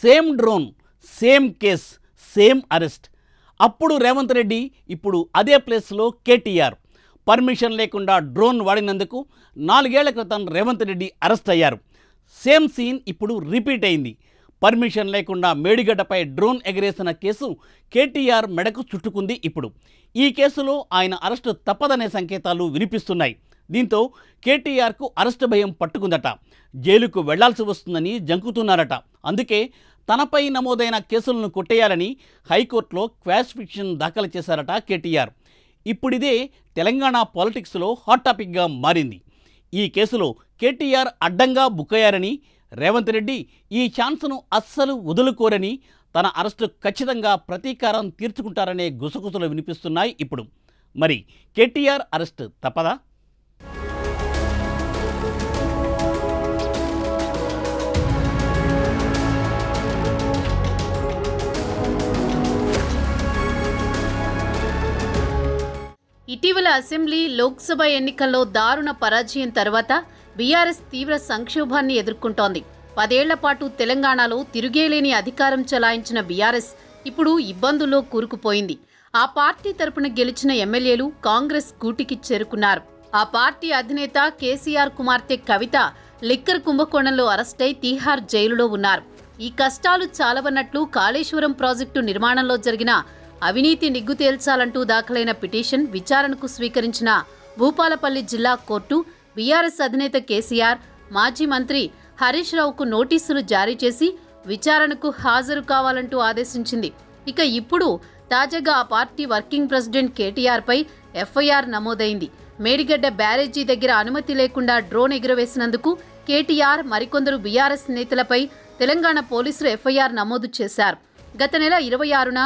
Same drone, same case, same arrest. అప్పుడు రేవంత్ రెడ్డి, ఇప్పుడు అదే ప్లేస్లో కేటీఆర్. పర్మిషన్ లేకుండా డ్రోన్ వాడినందుకు 4 ఏళ్ల క్రితం రేవంత్ రెడ్డి అరెస్ట్ అయ్యారు. సేమ్ సీన్ ఇప్పుడు రిపీట్ అయింది. పర్మిషన్ లేకుండా మేడిగడ్డపై డ్రోన్ ఎగరేసిన కేసు కేటీఆర్ మెడకు చుట్టుకుంది. ఇప్పుడు ఈ కేసులో ఆయన అరెస్టు తప్పదనే సంకేతాలు వినిపిస్తున్నాయి. దీంతో కేటీఆర్కు అరెస్టు భయం పట్టుకుందట. జైలుకు వెళ్లాల్సి వస్తుందని జంకుతున్నారట. అందుకే తనపై నమోదైన కేసులను కొట్టేయాలని హైకోర్టులో క్వాష్ పిటిషన్ దాఖలు చేశారట కేటీఆర్. ఇప్పుడిదే తెలంగాణ పాలిటిక్స్లో హాట్ టాపిక్గా మారింది. ఈ కేసులో కేటీఆర్ అడ్డంగా బుక్కయ్యారని, రేవంత్ రెడ్డి ఈ ఛాన్స్ను అస్సలు వదులుకోరని, తన అరెస్టు ఖచ్చితంగా ప్రతీకారం తీర్చుకుంటారనే గుసగుసలు వినిపిస్తున్నాయి ఇప్పుడు. మరి కేటీఆర్ అరెస్ట్ తప్పదా? ఇటీవల అసెంబ్లీ, లోక్సభ ఎన్నికల్లో దారుణ పరాజయం తర్వాత బీఆర్ఎస్ తీవ్ర సంక్షోభాన్ని ఎదుర్కొంటోంది. 10 ఏళ్ల పాటు తెలంగాణలో తిరుగేలేని అధికారం చలాయించిన బీఆర్ఎస్ ఇప్పుడు ఇబ్బందుల్లో కూరుకుపోయింది. ఆ పార్టీ తరపున గెలిచిన ఎమ్మెల్యేలు కాంగ్రెస్ గూటికి చేరుకున్నారు. ఆ పార్టీ అధినేత కేసీఆర్ కుమార్తె కవిత లిక్కర్ కుంభకోణంలో అరెస్టై తీహార్ జైలులో ఉన్నారు. ఈ కష్టాలు చాలవన్నట్లు కాళేశ్వరం ప్రాజెక్టు నిర్మాణంలో జరిగిన అవినీతి నిగ్గు తేల్చాలంటూ దాఖలైన పిటిషన్ విచారణకు స్వీకరించిన భూపాలపల్లి జిల్లా కోర్టు బీఆర్ఎస్ అధినేత కేసీఆర్, మాజీ మంత్రి హరీష్ రావుకు నోటీసులు జారీ చేసి విచారణకు హాజరు కావాలంటూ ఆదేశించింది. ఇక ఇప్పుడు తాజాగా ఆ పార్టీ వర్కింగ్ ప్రెసిడెంట్ కేటీఆర్పై ఎఫ్ఐఆర్ నమోదైంది. మేడిగడ్డ బ్యారేజీ దగ్గర అనుమతి లేకుండా డ్రోన్ ఎగురవేసినందుకు కేటీఆర్, మరికొందరు బీఆర్ఎస్ నేతలపై తెలంగాణ పోలీసులు ఎఫ్ఐఆర్ నమోదు చేశారు. గత నెల 26న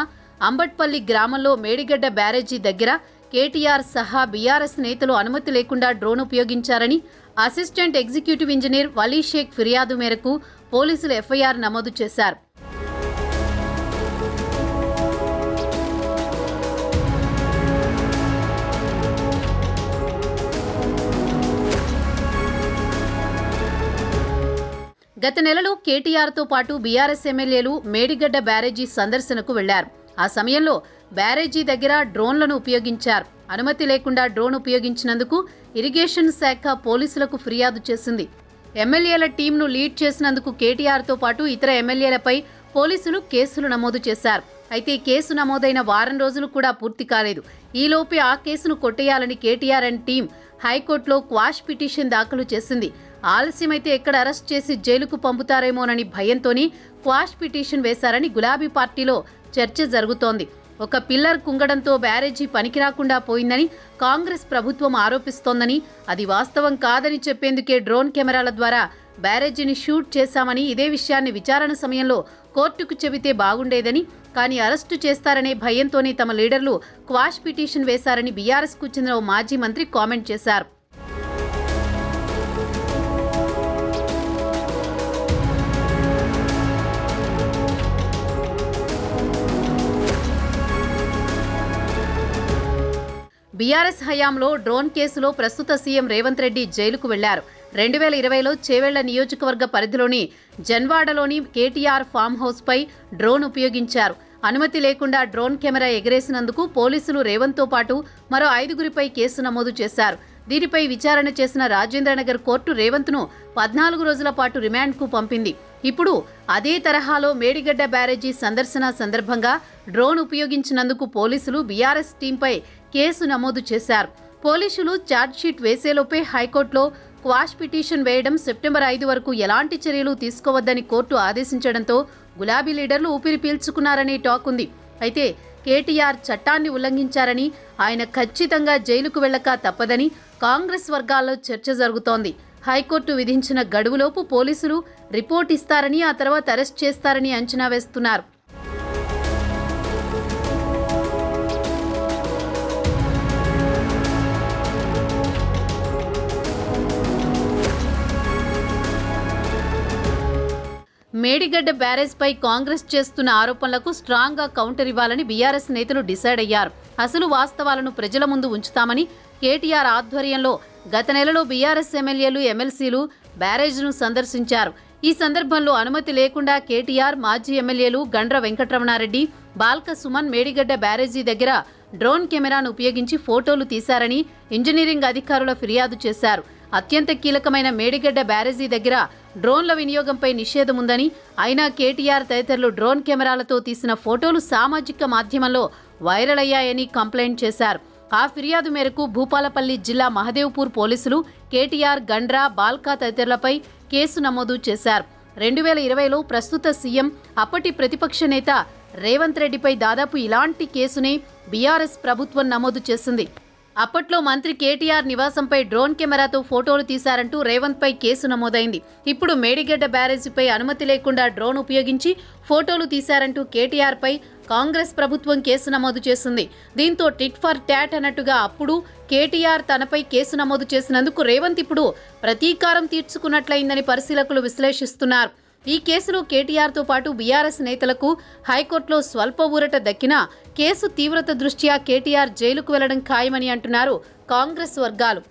అంబట్పల్లి గ్రామంలో మేడిగడ్డ బ్యారేజీ దగ్గర కేటీఆర్ సహా బీఆర్ఎస్ నేతలు అనుమతి లేకుండా డ్రోన్ ఉపయోగించారని assistant executive engineer Vali Shaik ఫిర్యాదు మేరకు పోలీసులు ఎఫ్ఐఆర్ నమోదు చేశారు. గత నెలలో కేటీఆర్తో పాటు బీఆర్ఎస్ ఎమ్మెల్యేలు మేడిగడ్డ బ్యారేజీ సందర్శనకు వెళ్లారు. ఆ సమయంలో బ్యారేజీ దగ్గర డ్రోన్లను ఉపయోగించారు. అనుమతి లేకుండా డ్రోన్ ఉపయోగించినందుకు ఇరిగేషన్ శాఖ పోలీసులకు ఫిర్యాదు చేసింది. ఎమ్మెల్యేల టీంను లీడ్ చేసినందుకు కేటీఆర్తో పాటు ఇతర ఎమ్మెల్యేలపై పోలీసులు కేసులు నమోదు చేశారు. అయితే కేసు నమోదైన వారం రోజులు కూడా పూర్తి కాలేదు. ఈలోపే ఆ కేసును కొట్టేయాలని కేటీఆర్ అండ్ టీం హైకోర్టులో క్వాష్ పిటిషన్ దాఖలు చేసింది. ఆలస్యమైతే ఎక్కడ అరెస్ట్ చేసి జైలుకు పంపుతారేమోనని భయంతోనే క్వాష్ పిటిషన్ వేశారని గులాబీ పార్టీలో చర్చ జరుగుతోంది. ఒక పిల్లర్ కుంగడంతో బ్యారేజీ పనికిరాకుండా పోయిందని కాంగ్రెస్ ప్రభుత్వం ఆరోపిస్తోందని, అది వాస్తవం కాదని చెప్పేందుకే డ్రోన్ కెమెరాల ద్వారా బ్యారేజీని షూట్ చేశామని, ఇదే విషయాన్ని విచారణ సమయంలో కోర్టుకు చెబితే బాగుండేదని, కానీ అరెస్టు చేస్తారనే భయంతోనే తమ లీడర్లు క్వాష్ పిటిషన్ వేశారని బీఆర్ఎస్కు చెందిన ఓ మాజీ మంత్రి కామెంట్ చేశారు. బీఆర్ఎస్ హయాంలో డ్రోన్ కేసులో ప్రస్తుత సీఎం రేవంత్ రెడ్డి జైలుకు వెళ్లారు. 2020లో చేవెళ్ల నియోజకవర్గ పరిధిలోని జన్వాడలోని కేటీఆర్ ఫామ్ హౌస్పై డ్రోన్ ఉపయోగించారు. అనుమతి లేకుండా డ్రోన్ కెమెరా ఎగరేసినందుకు పోలీసులు రేవంత్తో పాటు మరో 5గురిపై కేసు నమోదు చేశారు. దీనిపై విచారణ చేసిన రాజేంద్రనగర్ కోర్టు రేవంత్ను 14 రోజుల పాటు రిమాండ్కు పంపింది. ఇప్పుడు అదే తరహాలో మేడిగడ్డ బ్యారేజీ సందర్శన సందర్భంగా డ్రోన్ ఉపయోగించినందుకు పోలీసులు బీఆర్ఎస్ టీంపై కేసు నమోదు చేశారు. పోలీసులు ఛార్జ్షీట్ వేసేలోపే హైకోర్టులో క్వాష్ పిటిషన్ వేయడం, సెప్టెంబర్ 5 వరకు ఎలాంటి చర్యలు తీసుకోవద్దని కోర్టు ఆదేశించడంతో గులాబీ లీడర్లు ఊపిరి పీల్చుకున్నారనే టాక్ ఉంది. అయితే కేటీఆర్ చట్టాన్ని ఉల్లంఘించారని, ఆయన ఖచ్చితంగా జైలుకు వెళ్లక తప్పదని కాంగ్రెస్ వర్గాల్లో చర్చ జరుగుతోంది. హైకోర్టు విధించిన గడువులోపు పోలీసులు రిపోర్ట్ ఇస్తారని, ఆ తర్వాత అరెస్ట్ చేస్తారని అంచనా వేస్తున్నారు. మేడిగడ్డ బ్యారేజ్పై కాంగ్రెస్ చేస్తున్న ఆరోపణలకు స్ట్రాంగ్గా కౌంటర్ ఇవ్వాలని బీఆర్ఎస్ నేతలు డిసైడ్ అయ్యారు. అసలు వాస్తవాలను ప్రజల ముందు ఉంచుతామని కేటీఆర్ ఆధ్వర్యంలో గత నెలలో బీఆర్ఎస్ ఎమ్మెల్యేలు, ఎమ్మెల్సీలు బ్యారేజ్ను సందర్శించారు. ఈ సందర్భంలో అనుమతి లేకుండా కేటీఆర్, మాజీ ఎమ్మెల్యేలు గండ్ర వెంకటరమణారెడ్డి, బాల్క సుమన్ మేడిగడ్డ బ్యారేజీ దగ్గర డ్రోన్ కెమెరాను ఉపయోగించి ఫోటోలు తీశారని ఇంజనీరింగ్ అధికారుల ఫిర్యాదు చేశారు. అత్యంత కీలకమైన మేడిగడ్డ బ్యారేజీ దగ్గర డ్రోన్ల వినియోగంపై నిషేధం ఉందని, అయినా కేటీఆర్ తదితరులు డ్రోన్ కెమెరాలతో తీసిన ఫోటోలు సామాజిక మాధ్యమంలో వైరల్ అయ్యాయని కంప్లైంట్ చేశారు. ఆ ఫిర్యాదు మేరకు భూపాలపల్లి జిల్లా మహదేవ్పూర్ పోలీసులు కేటీఆర్, గండ్రా, బాల్కా తదితరులపై కేసు నమోదు చేశారు. 2020లో ప్రస్తుత సీఎం, అప్పటి ప్రతిపక్ష నేత రేవంత్ రెడ్డిపై దాదాపు ఇలాంటి కేసునే బీఆర్ఎస్ ప్రభుత్వం నమోదు చేసింది. అప్పట్లో మంత్రి కేటీఆర్ నివాసంపై డ్రోన్ కెమెరాతో ఫోటోలు తీశారంటూ రేవంత్పై కేసు నమోదైంది. ఇప్పుడు మేడిగడ్డ బ్యారేజీపై అనుమతి లేకుండా డ్రోన్ ఉపయోగించి ఫోటోలు తీశారంటూ కేటీఆర్పై కాంగ్రెస్ ప్రభుత్వం కేసు నమోదు చేసింది. దీంతో టిట్ ఫర్ టాట్ అన్నట్టుగా అప్పుడు కేటీఆర్ తనపై కేసు నమోదు చేసినందుకు రేవంత్ ఇప్పుడు ప్రతీకారం తీర్చుకున్నట్లయిందని పరిశీలకులు విశ్లేషిస్తున్నారు. ఈ కేసులో కేటీఆర్తో పాటు బీఆర్ఎస్ నేతలకు హైకోర్టులో స్వల్ప ఊరట దక్కినా కేసు తీవ్రత దృష్ట్యా కేటీఆర్ జైలుకు వెళ్లడం ఖాయమని అంటున్నారు కాంగ్రెస్ వర్గాలు.